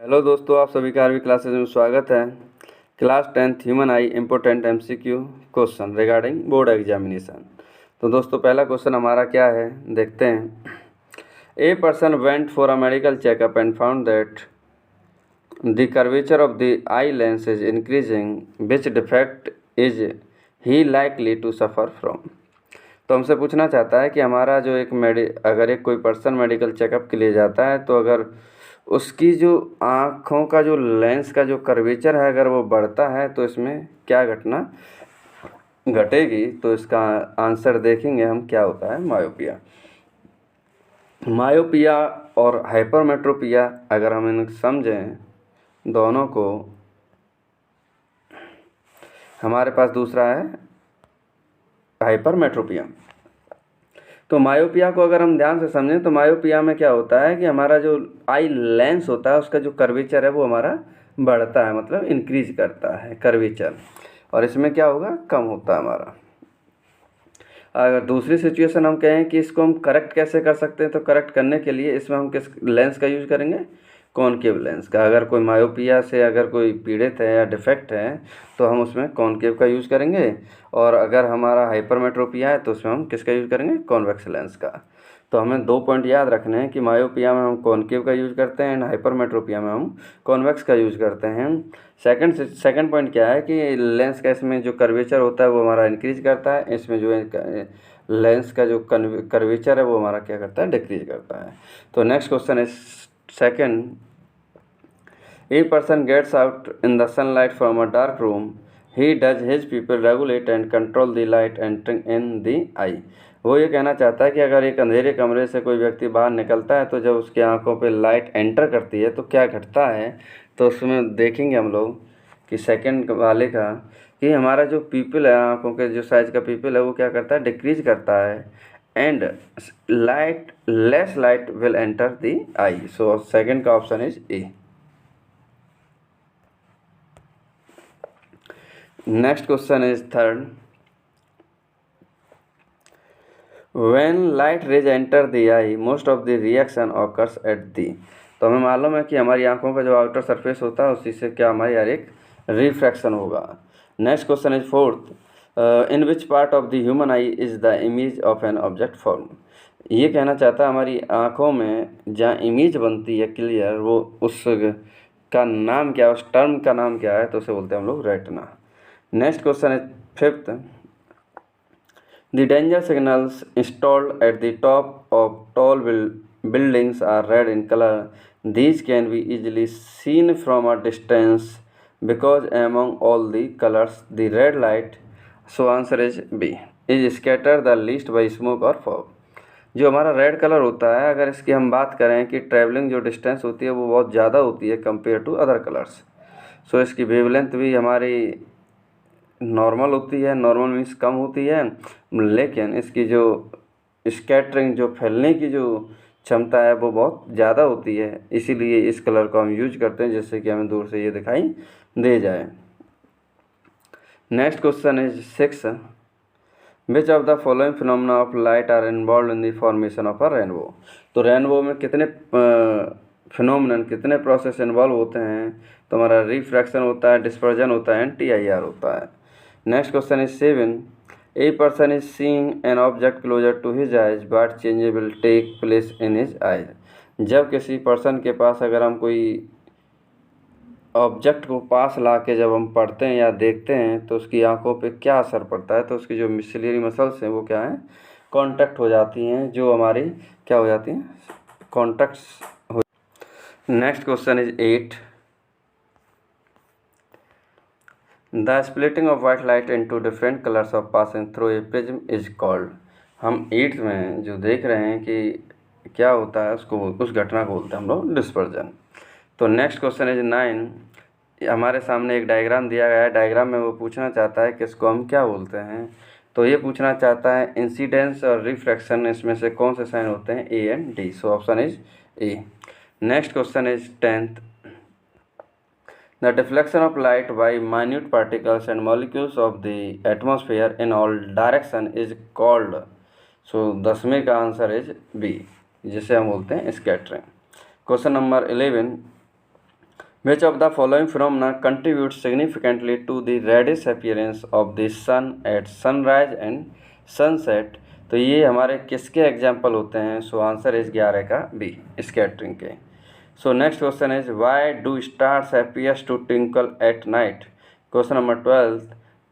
Hello दोस्तों, आप सभी का आरवी क्लासेज में स्वागत है। Class 10th human eye important MCQ question regarding board examination. तो दोस्तों पहला क्वेश्चन हमारा क्या है, देखते हैं। A person went for a medical checkup and found that the curvature of the eye lens is increasing, which defect is he likely to suffer from. तो हमसे पूछना चाहता है कि हमारा जो अगर एक कोई पर्सन मेडिकल चेकअप के लिए जाता है, तो अगर उसकी जो आँखों का जो लेंस का जो कर्वेचर है अगर वो बढ़ता है तो इसमें क्या घटना घटेगी। तो इसका आंसर देखेंगे हम, क्या होता है मायोपिया। मायोपिया और हाइपरमेट्रोपिया अगर हम इन समझें दोनों को, हमारे पास दूसरा है हाइपरमेट्रोपिया। तो मायोपिया को अगर हम ध्यान से समझें तो मायोपिया में क्या होता है कि हमारा जो आई लेंस होता है उसका जो कर्वेचर है वो हमारा बढ़ता है, मतलब इंक्रीज करता है कर्वेचर, और इसमें क्या होगा, कम होता है हमारा। अगर दूसरी सिचुएशन हम कहें कि इसको हम करेक्ट कैसे कर सकते हैं, तो करेक्ट करने के लिए इसमें हम किस लेंस का यूज़ करेंगे, कॉनकेव लेंस का। अगर कोई मायोपिया से अगर कोई पीड़ित है या डिफेक्ट है तो हम उसमें कॉनकेव का यूज़ करेंगे, और अगर हमारा हाइपरमेट्रोपिया है तो उसमें हम किसका यूज़ करेंगे, कॉन्वेक्स लेंस का। तो हमें 2 पॉइंट याद रखने हैं कि मायोपिया में हम कॉनकेव का यूज़ करते हैं एंड हाइपरमेट्रोपिया में हम कॉन्वेक्स का यूज़ करते हैं। सेकंड पॉइंट क्या है कि लेंस का इसमें जो कर्वेचर होता है वो हमारा इंक्रीज करता है, इसमें जो लेंस का जो कर्वेचर है वो हमारा क्या करता है, डिक्रीज करता है। तो next question is second. A person gets out in the sunlight from a dark room. He does his pupil regulate and control the light entering in the eye. वो ये कहना चाहता है कि अगर एक अंधेरे कमरे से कोई व्यक्ति बाहर निकलता है तो जब उसकी आंखों पे लाइट एंटर करती है तो क्या घटता है। तो उसमें देखेंगे हम लोग कि सेकंड वाले का कि हमारा जो पीपल है, आंखों के जो साइज का पीपल है वो क्या करता है, डिक्रीज करता है, and less light will enter the eye. So second का option is A. Next question is third. When light rays enter the eye, most of the reaction occurs at the। तो हमें मालूम है कि हमारी आंखों का जो आउटर सरफेस होता है उसी से क्या हमारी हर एक रिफ्रैक्शन होगा। Next question is fourth. In which part of the human I is the image of an object form. ये कहना चाहता है हमारी आंखों में जहाँ इमेज बनती है क्लियर, वो उस का नाम क्या है, उस टर्म का नाम क्या है, तो उसे बोलते हैं हम लोग retina. Next question is fifth. The danger signals installed at the top of tall buildings are red in color. These can be easily seen from a distance because among all the colors, the red light, so answer is B, is scattered the least by smoke or fog. जो हमारा red colour होता है, अगर इसकी हम बात करें कि ट्रैवलिंग जो डिस्टेंस होती है वो बहुत ज़्यादा होती है कंपेयर टू अदर कलर्स, सो इसकी वेवलेंथ भी हमारी नॉर्मल होती है, नॉर्मल मीन्स कम होती है, लेकिन इसकी जो स्कैटरिंग, जो फैलने की जो क्षमता है वो बहुत ज़्यादा होती है। इसीलिए इस कलर को हम यूज करते हैं जिससे कि हमें दूर से ये दिखाई दे जाए। Next question is 6। Which of the following phenomena of light are involve in the formation of a rainbow. तो रेनबो में कितने फिनोमिनन, कितने प्रोसेस इन्वॉल्व होते हैं। तो हमारा रिफ्रैक्शन होता है, डिस्पर्जन होता है एंड TIR होता है। Next question is 7। A person is seeing an object closer to his eyes but change will take place in his eyes. जब किसी पर्सन के पास अगर हम कोई ऑब्जेक्ट को पास ला के जब हम पढ़ते हैं या देखते हैं तो उसकी आंखों पे क्या असर पड़ता है, तो उसकी जो मिसलियरी मसल्स हैं वो क्या है, कॉन्टैक्ट हो जाती हैं, जो हमारी क्या हो जाती हैं, कॉन्टैक्ट्स हो। Next question is 8। The splitting of white light into different colours of passing through A prism is called. हम 8th में जो देख रहे हैं कि क्या होता है उसको, उस घटना को बोलते हैं हम लोग डिस्पर्जन। तो नेक्स्ट क्वेश्चन इज 9। हमारे सामने एक डायग्राम दिया गया है, डायग्राम में वो पूछना चाहता है कि इसको हम क्या बोलते हैं। तो ये पूछना चाहता है इंसिडेंस और रिफ्रैक्शन, इसमें से कौन से साइन होते हैं, A and D। So option is A। Next question is 10th। The deflection of light by minute particles and molecules of the atmosphere in all direction is called। So 10वें का answer is B, जिसे हम बोलते हैं scattering. Question number 11। Which of the following phenomena contributes significantly to the reddish appearance of the sun at sunrise and sunset? तो ये हमारे किसके एग्जाम्पल होते हैं? सो आंसर इज 11 का बी, स्कैटरिंग के। So next question is why do stars appears to twinkle at night? Question number 12,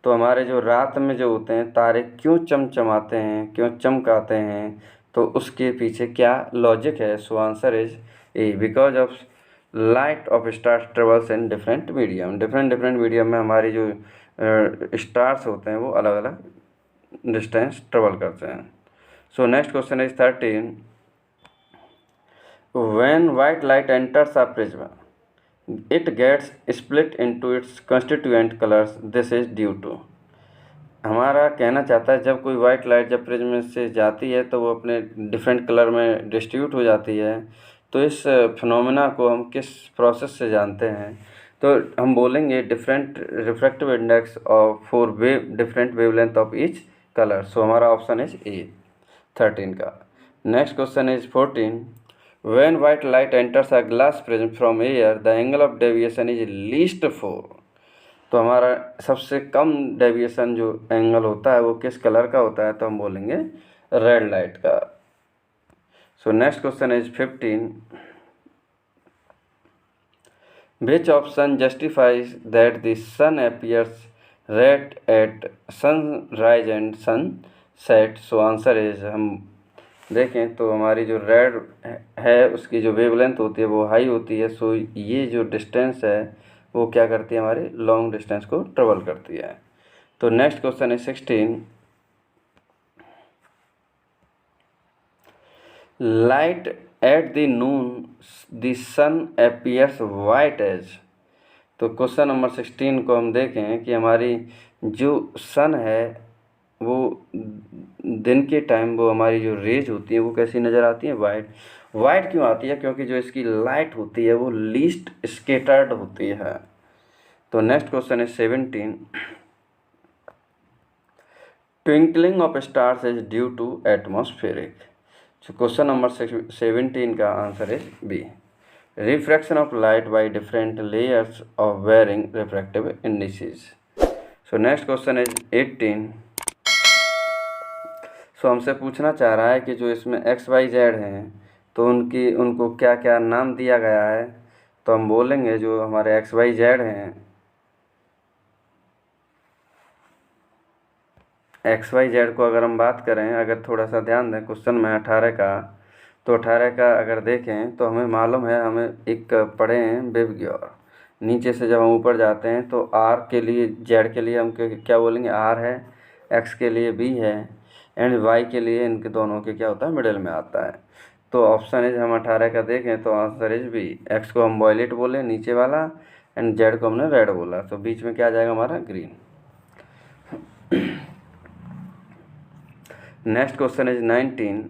तो हमारे जो रात में जो होते हैं तारे क्यों चमचमाते हैं, क्यों चमकाते हैं? तो उसके पीछे क्या लॉजिक है? So answer is A, because of light of stars travels in different medium. Different medium में हमारी जो स्टार्स होते हैं वो अलग अलग डिस्टेंस ट्रेवल करते हैं। So next question is 13, when white light enters a prism it gets split into its constituent colours, this is due to. हमारा कहना चाहता है जब कोई वाइट लाइट जब प्रिज्म से जाती है तो वो अपने डिफरेंट कलर में डिस्ट्रीब्यूट हो जाती है। तो इस फिनोमेना को हम किस प्रोसेस से जानते हैं? तो हम बोलेंगे different refractive index of for different wavelength of each colour. So हमारा ऑप्शन इज ए 13 का। Next question is 14, when white light enters a glass prism from air the angle of deviation is least 4। तो हमारा सबसे कम deviation जो angle होता है वो किस कलर का होता है? तो हम बोलेंगे रेड लाइट का। So next question is 15, which option justifies that the sun appears red at sunrise and sunset? So answer is, हम देखें तो हमारी जो रेड है उसकी जो वेवलेंथ होती है वो हाई होती है। सो ये जो डिस्टेंस है वो क्या करती है? हमारी लॉन्ग डिस्टेंस को ट्रेवल करती है। तो नेक्स्ट क्वेश्चन है 16, light at the noon the sun appears white as. तो क्वेश्चन नंबर 16 को हम देखें कि हमारी जो सन है वो दिन के टाइम वो हमारी जो रेज होती है वो कैसी नज़र आती है? वाइट। वाइट क्यों आती है? क्योंकि जो इसकी लाइट होती है वो लीस्ट स्केटर्ड होती है। तो नेक्स्ट क्वेश्चन है 17, twinkling of stars is due to atmospheric. तो क्वेश्चन नंबर 17 का answer is B, refraction of light by different layers of varying refractive indices. So next question is 18, so हमसे पूछना चाह रहा है कि जो इसमें एक्स वाई जेड हैं तो उनको क्या क्या नाम दिया गया है? तो हम बोलेंगे जो हमारे एक्स वाई जेड हैं, एक्स वाई जेड को अगर हम बात करें, अगर थोड़ा सा ध्यान दें क्वेश्चन में 18 का, तो 18 का अगर देखें तो हमें मालूम है, हमें एक पढ़े हैं विबग्योर। नीचे से जब हम ऊपर जाते हैं तो आर के लिए जेड के लिए हम क्या बोलेंगे? आर है, एक्स के लिए बी है एंड वाई के लिए इनके दोनों के क्या होता है? मिडिल में आता है। तो ऑप्शन इज, हम 18 का देखें तो आंसर इज बी, एक्स को हम वॉयलेट बोले नीचे वाला एंड जेड को हमने रेड बोला, तो बीच में क्या आ जाएगा? हमारा green. Next question is 19,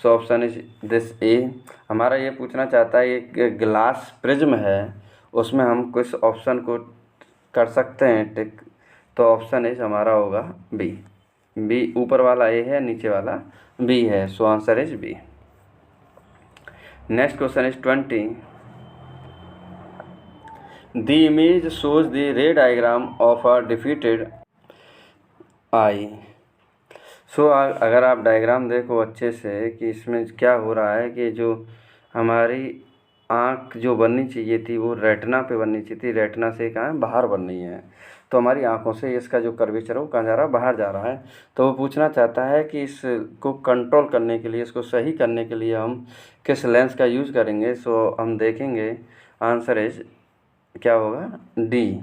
so option is this A. हमारा ये पूछना चाहता है एक ग्लास प्रिज्म है उसमें हम कुछ ऑप्शन को कर सकते हैं टिक, तो ऑप्शन इज हमारा होगा बी। बी ऊपर वाला ए है, नीचे वाला बी है, so answer is B. Next question is 20, the image shows the ray diagram of a defected eye. So अगर आप डायग्राम देखो अच्छे से कि इसमें क्या हो रहा है कि जो हमारी आँख जो बननी चाहिए थी वो रेटिना पे बननी चाहिए थी, रेटिना से कहाँ है? बाहर बननी है। तो हमारी आँखों से इसका जो कर्वेचर है वो कहाँ जा रहा है? बाहर जा रहा है। तो वो पूछना चाहता है कि इसको कंट्रोल करने के लिए, इसको सही करने के लिए हम किस लेंस का यूज़ करेंगे? सो हम देखेंगे आंसर इज क्या होगा? डी।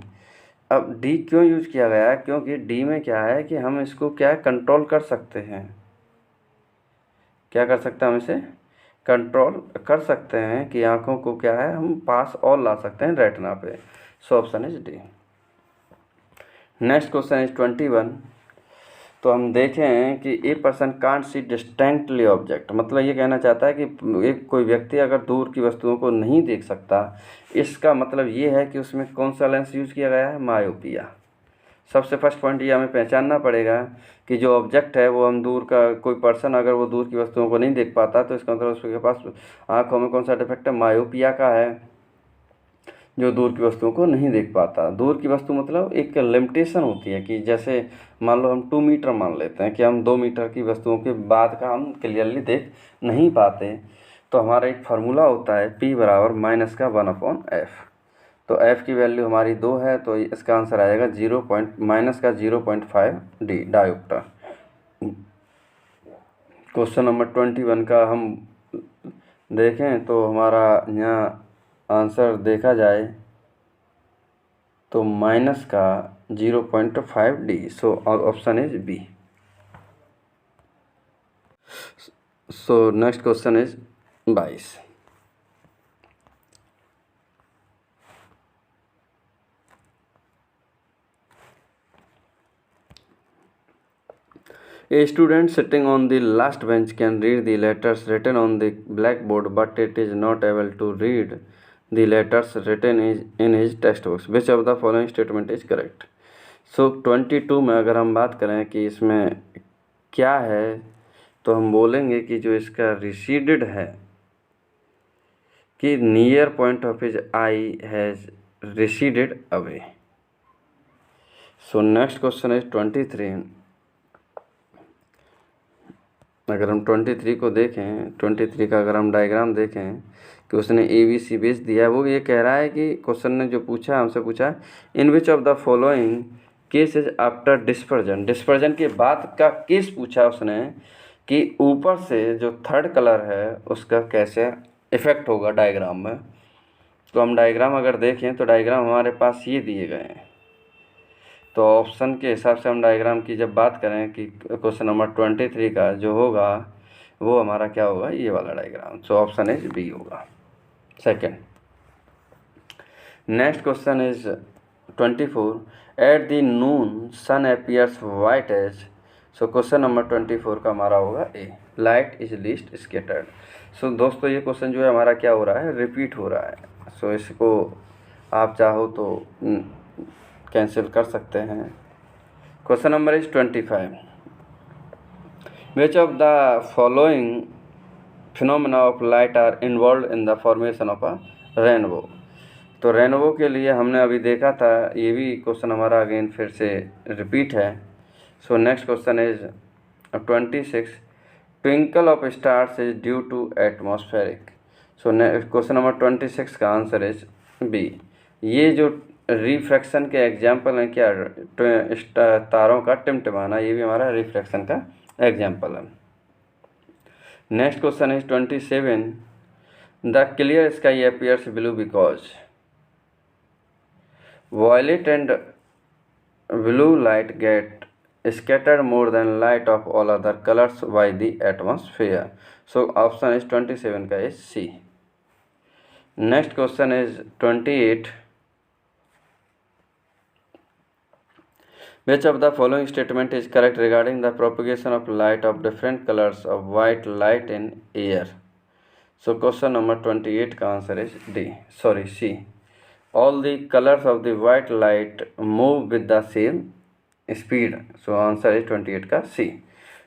अब डी क्यों यूज़ किया गया है? क्योंकि डी में क्या है कि हम इसको क्या कंट्रोल कर सकते हैं। क्या कर सकते हैं? हम इसे कंट्रोल कर सकते हैं कि आँखों को क्या है, हम पास और ला सकते हैं रेटिना पे। सो option is D. Next question is 21, तो हम देखें कि a person can't see distinctly object, मतलब ये कहना चाहता है कि एक कोई व्यक्ति अगर दूर की वस्तुओं को नहीं देख सकता, इसका मतलब ये है कि उसमें कौन सा लेंस यूज़ किया गया है? मायोपिया। सबसे फर्स्ट पॉइंट ये हमें पहचानना पड़ेगा कि जो ऑब्जेक्ट है वो हम दूर का, कोई पर्सन अगर वो दूर की वस्तुओं को नहीं देख पाता तो इसका मतलब उसके पास आँखों में कौन सा डिफेक्ट है? मायोपिया का है। जो दूर की वस्तुओं को नहीं देख पाता। दूर की वस्तु मतलब एक लिमिटेशन होती है कि जैसे मान लो हम 2 मीटर मान लेते हैं कि हम 2 मीटर की वस्तुओं के बाद का हम क्लियरली देख नहीं पाते, तो हमारा एक फार्मूला होता है P बराबर माइनस का 1/f। तो f की वैल्यू हमारी 2 है, तो इसका आंसर आएगा माइनस का 0.5 डी डायोप्टर। क्वेश्चन नंबर 21 का हम देखें तो हमारा यहाँ आंसर देखा जाए तो माइनस का 0.5 D. So option is B. So next question is 22। A student sitting on the last bench can read the letters written on the blackboard, but it is not able to read the letters written in his textbooks. Which of the following statement is correct? So 22 में अगर हम बात करें कि इसमें क्या है, तो हम बोलेंगे कि जो इसका रिसीडेड है कि near point of his I has receded away. So next question is 23। अगर हम 23 को देखें, 23 का अगर हम डायग्राम देखें कि उसने ABC बेस दिया है, वो ये कह रहा है कि क्वेश्चन ने जो पूछा हमसे पूछा in which of the following case is after dispersion. Dispersion के बाद का केस पूछा उसने कि ऊपर से जो थर्ड कलर है उसका कैसे इफेक्ट होगा डायग्राम में। तो हम डायग्राम अगर देखें तो डायग्राम हमारे पास ये दिए गए हैं। तो ऑप्शन के हिसाब से हम डायग्राम की जब बात करें कि क्वेश्चन नंबर 23 का जो होगा वो हमारा क्या होगा, ये वाला diagram. So option is B होगा second. Next question is 24। At the noon sun appears white as. So question number 24 का हमारा होगा A, light is least scattered. So दोस्तों ये क्वेश्चन जो है हमारा क्या हो रहा है, रिपीट हो रहा है। सो इसको आप चाहो तो कैंसिल कर सकते हैं। Question number is 25। Which of the following phenomena of light are involve in the formation of a rainbow. तो रेनबो के लिए हमने अभी देखा था, ये भी क्वेश्चन हमारा अगेन फिर से रिपीट है। So next question is 26। Twinkle of stars is due to atmospheric. So question number 26 का आंसर इज बी। ये जो रिफ्रैक्शन के एग्जाम्पल हैं क्या, तारों का टिमटिमाना, ये भी हमारा रिफ्रैक्शन का एग्जाम्पल है। Next question is 27। The clear sky appears blue because. Violet and blue light get scattered more than light of all other colors by the atmosphere. So option is 27 का is C. Next question is 28. Which of the following statement is correct regarding the propagation of light of different colors of white light in air? So question number 28 का answer is C. All the colors of the white light move with the same speed. So answer is 28 का C.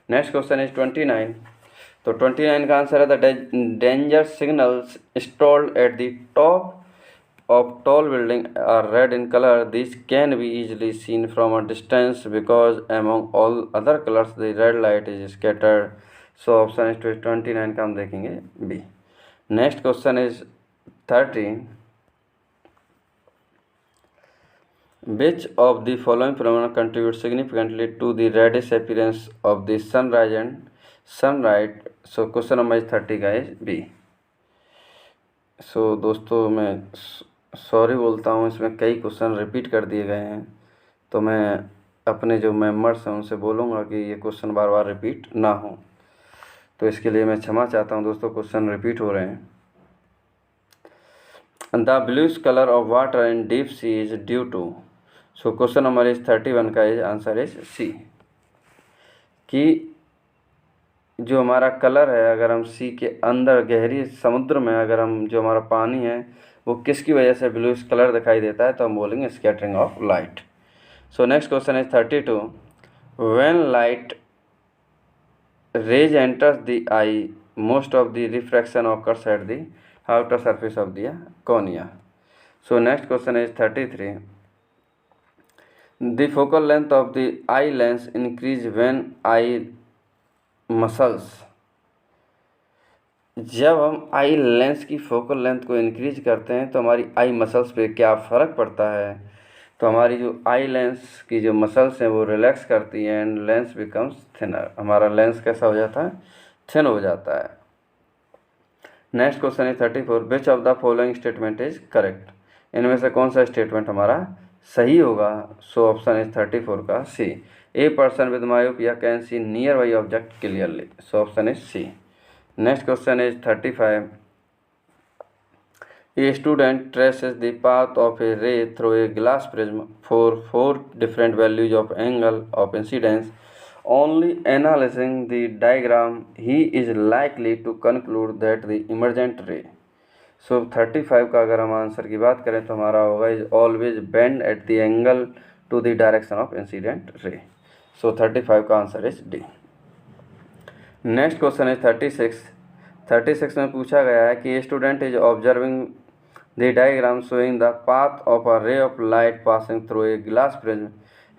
Next question is 29. तो 29 का answer है the danger signals installed at the top of tall building are red in color. These can be easily seen from a distance because among all other colors the red light is scattered. So option is 29 का हम देखेंगे B. Next question is 30. Which of the following phenomena contributes significantly to the reddish appearance of the sunrise and sunrise? So question number 30 का is B. So दोस्तों मैं sorry बोलता हूँ, इसमें कई क्वेश्चन रिपीट कर दिए गए हैं, तो मैं अपने जो मेंबर्स हैं उनसे बोलूँगा कि ये क्वेश्चन बार बार रिपीट ना हो, तो इसके लिए मैं क्षमा चाहता हूँ दोस्तों, क्वेश्चन रिपीट हो रहे हैं। The bluish colour of water in deep sea is due to. So question number is 31 का आंसर इज सी, कि जो हमारा कलर है अगर हम सी के अंदर गहरी समुद्र में अगर हम जो हमारा पानी है वो किसकी वजह से ब्लूइश कलर दिखाई देता है, तो हम बोलेंगे scattering of light. So next question is 32। When light rays enters the I most of the refraction occurs at the outer surface of the cornea. So next question is 33. The focal length of the eye lens increase when eye muscles. जब हम eye lens की focal length को increase करते हैं तो हमारी eye muscles पे क्या फ़र्क पड़ता है? तो हमारी जो आई लेंस की जो मसल्स हैं वो रिलैक्स करती हैं एंड लेंस बिकम्स थिनर। हमारा लेंस कैसा हो जाता है? थिन हो जाता है। Next question is 34. Which of the following statement is correct? इनमें से कौन सा स्टेटमेंट हमारा सही होगा? सो ऑप्शन इज 34 का C. A person with myopia can see near by object clearly. So option is C. Next question is 35. A student traces the path of a ray through a glass prism for 4 different values of angle of incidence. Only analyzing the diagram, he is likely to conclude that the emergent ray. So 35 का अगर हम answer की बात करें तो हमारा होगा is always bend at the angle to the direction of incident ray. So 35 का answer is D. Next question है 36. 36 में पूछा गया है कि student is observing the diagram showing the path of a ray of light passing through a glass prism.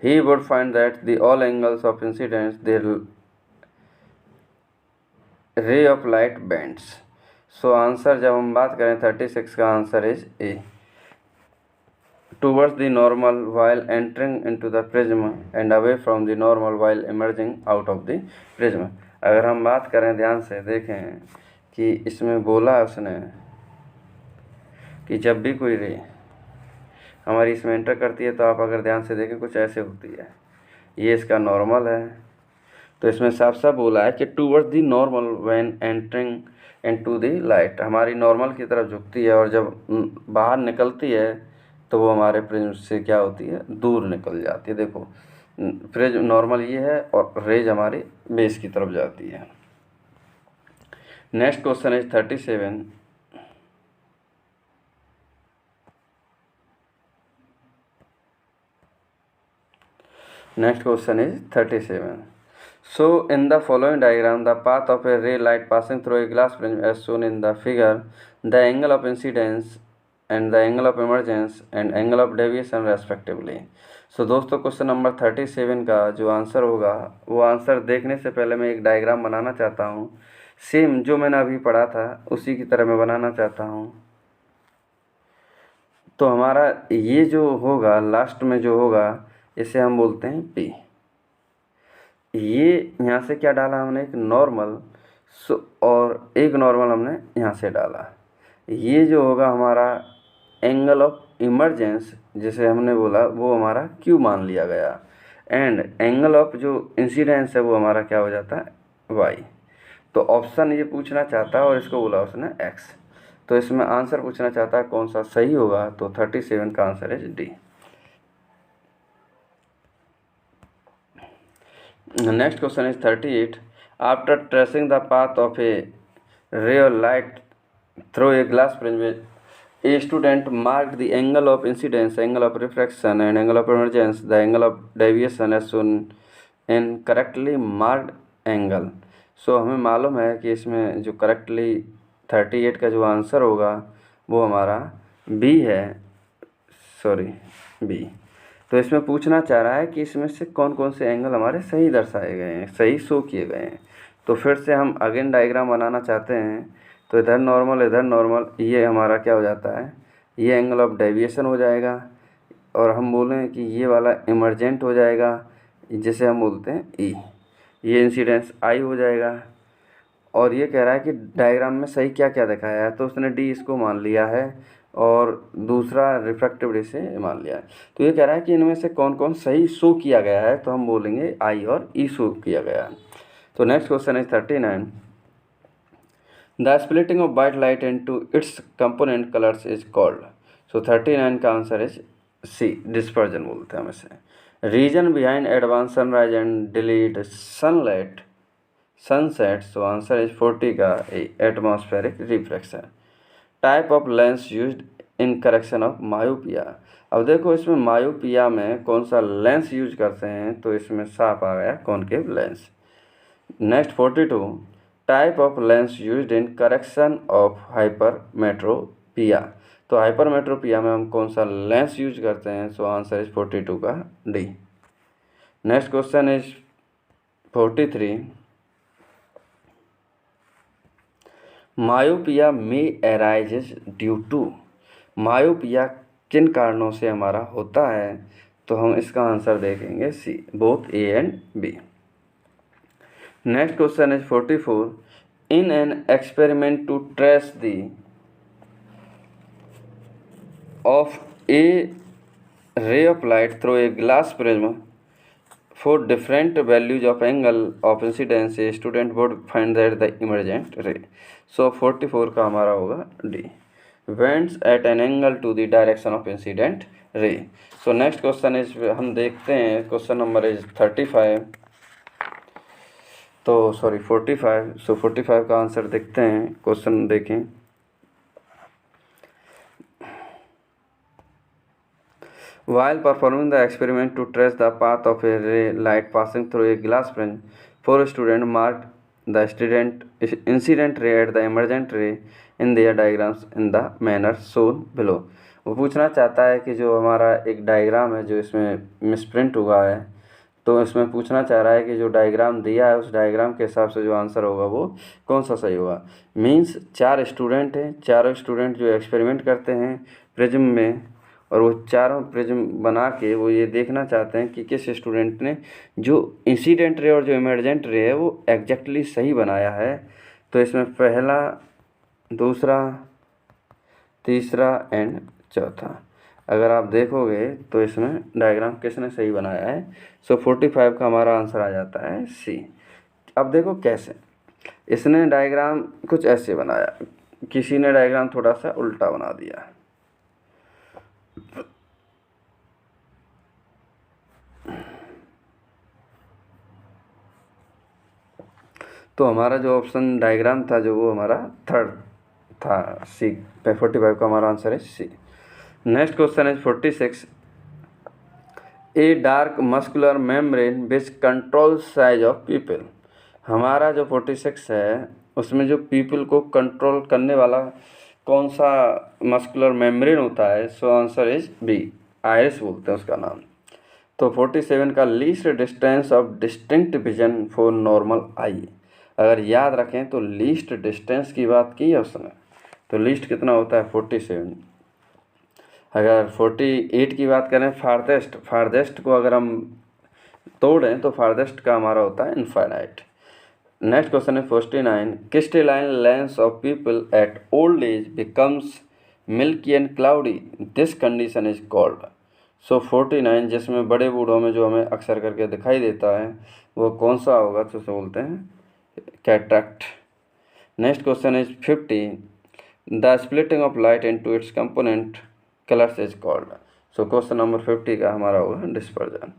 He would find that the all angles of incidence the ray of light bends. So answer जब हम बात करें 36 का answer is A. Towards the normal while entering into the prism and away from the normal while emerging out of the prism. अगर हम बात करें ध्यान से देखें कि इसमें बोला उसने कि जब भी कोई रे हमारी इसमें एंटर करती है तो आप अगर ध्यान से देखें कुछ ऐसे होती है. ये इसका नॉर्मल है तो इसमें साफ साफ बोला है कि towards the normal when entering into the light. हमारी नॉर्मल की तरफ झुकती है और जब बाहर निकलती है तो वो हमारे प्रिज्म से क्या होती है? दूर निकल जाती है. देखो प्रिज्म नॉर्मल ये है और रेज हमारी बेस की तरफ जाती है. Next question is 37. Next question is 37. So in the following diagram, the path of a ray light passing through a glass prism as shown in the figure, the angle of incidence and the angle of emergence and angle of deviation respectively. सो दोस्तों question number 37 का जो answer होगा वो answer देखने से पहले मैं एक डायग्राम बनाना चाहता हूँ. सेम जो मैंने अभी पढ़ा था उसी की तरह मैं बनाना चाहता हूँ. तो हमारा ये जो होगा लास्ट में जो होगा इसे हम बोलते हैं P. ये यहाँ से क्या डाला हमने? एक नॉर्मल. और एक नॉर्मल हमने यहाँ से डाला. ये जो होगा हमारा एंगल ऑफ इमरजेंस जिसे हमने बोला वो हमारा Q मान लिया गया. एंड एंगल ऑफ जो इंसिडेंस है वो हमारा क्या हो जाता है? Y. तो ऑप्शन ये पूछना चाहता है और इसको बोला उसने X. तो इसमें आंसर पूछना चाहता है कौन सा सही होगा. तो 37 का आंसर है D. Next question is 38. After tracing the path of ए रे of light through a glass prism, a student marked the angle of incidence, angle of refraction and angle of emergence, the angle of deviation as shown in correctly marked angle. सो हमें मालूम है कि इसमें जो correctly 38 का जो answer होगा वो हमारा बी है. Sorry B. तो इसमें पूछना चाह रहा है कि इसमें से कौन कौन से एंगल हमारे सही दर्शाए गए हैं, सही शो किए गए हैं. तो फिर से हम अगेन डायग्राम बनाना चाहते हैं. तो इधर नॉर्मल, ये हमारा क्या हो जाता है? ये एंगल ऑफ डेविएशन हो जाएगा. और हम बोलें कि ये वाला इमरजेंट हो जाएगा जिसे हम बोलते हैं ई. ये इंसिडेंस आई हो जाएगा. और ये कह रहा है कि डायग्राम में सही क्या क्या दिखाया है. तो उसने डी इसको मान लिया है और दूसरा रिफ्रैक्टिव रे से मान लिया है. तो ये कह रहा है कि इनमें से कौन कौन सही शो किया गया है. तो हम बोलेंगे आई और ई शो किया गया है. तो नेक्स्ट क्वेश्चन है 39. The splitting of white light into its component colors is called. So 39 का आंसर है C. डिस्पर्जन बोलते हैं हम इसे. Reason behind advance sunrise and delete sunset. So answer is 40 का atmospheric refraction. Type of lens used in correction of myopia. अब देखो इसमें मायोपिया में कौन सा लेंस यूज करते हैं. तो इसमें साफ आ गया concave lens. Next 42. Type of lens used in correction of hypermetropia. तो हाइपरमेट्रोपिया में हम कौन सा लेंस यूज करते हैं? सो आंसर इज 42 का D. Next question is 43। Myopia में अराइजेज ड्यू टू, मायोपिया किन कारणों से हमारा होता है? तो हम इसका आंसर देखेंगे C, both A and B. Next question is 44। In an experiment to trace the of a ray of light through a glass prism for different values of angle of incidence, a student would find that the emergent ray. So 44 का हमारा होगा D, bends at an angle to the direction of incident ray. So next question is, हम देखते हैं question number is 35, तो sorry 45। सो 45 का answer देखते हैं। क्वेश्चन देखें, while performing the experiment to trace the path of a ray light passing through a glass prism, 4 students marked the incident ray at the emergent ray in their diagrams in the manner shown below. वो पूछना चाहता है कि जो हमारा एक diagram है जो इसमें मिसप्रिंट हुआ है, तो इसमें पूछना चाह रहा है कि जो डायग्राम दिया है उस डायग्राम के हिसाब से जो आंसर होगा वो कौन सा सही होगा। मीन्स 4 स्टूडेंट हैं, चारों स्टूडेंट जो एक्सपेरिमेंट करते हैं प्रिज्म में, और वो चारों प्रिज्म बना के वो ये देखना चाहते हैं कि किस स्टूडेंट ने जो इंसिडेंट रे और जो इमर्जेंट रे है वो एग्जैक्टली सही बनाया है। तो इसमें पहला, दूसरा, तीसरा एंड चौथा अगर आप देखोगे तो इसमें डायग्राम किसने सही बनाया है? सो 45 का हमारा आंसर आ जाता है सी। अब देखो कैसे, इसने डायग्राम कुछ ऐसे बनाया, किसी ने डायग्राम थोड़ा सा उल्टा बना दिया। तो हमारा जो ऑप्शन डायग्राम था जो वो हमारा थर्ड था, सी। 45 का हमारा आंसर है सी। नेक्स्ट क्वेश्चन है 46। A dark muscular membrane which control size of people. हमारा जो 46 है उसमें जो पीपल को कंट्रोल करने वाला कौन सा मस्कुलर मेम्ब्रेन होता है? So answer is B, iris बोलते हैं उसका नाम। तो 47 का least distance of distinct vision for normal eye. अगर याद रखें तो लीस्ट डिस्टेंस की बात की है उसने, तो लीस्ट कितना होता है? 47। अगर 48 की बात करें, फारदेस्ट को अगर हम तोड़ें तो फारदेस्ट का हमारा होता है इनफाइनाइट। नेक्स्ट क्वेश्चन है 49। Crystalline lens of people at old age becomes milky and cloudy, this condition is called. So 49 जिसमें बड़े बूढ़ों में जो हमें अक्सर करके दिखाई देता है वो कौन सा होगा? तो उसे बोलते हैं cataract. Next question is 50। The splitting of light into its component colours is called. So question number 50 का हमारा होगा डिस्पर्जन।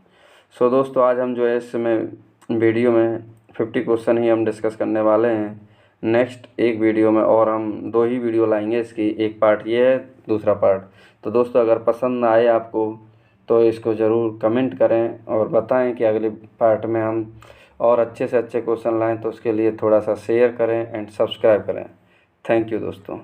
सो दोस्तों आज हम जो है इसमें वीडियो में 50 क्वेश्चन ही हम डिस्कस करने वाले हैं। नेक्स्ट एक वीडियो में और हम 2 ही वीडियो लाएंगे इसकी, एक पार्ट ये है, दूसरा पार्ट। तो दोस्तों अगर पसंद आए आपको तो इसको ज़रूर कमेंट करें और बताएं कि अगले पार्ट में हम और अच्छे से अच्छे क्वेश्चन लाएं, तो उसके लिए थोड़ा सा शेयर करें एंड सब्सक्राइब करें। थैंक यू दोस्तों।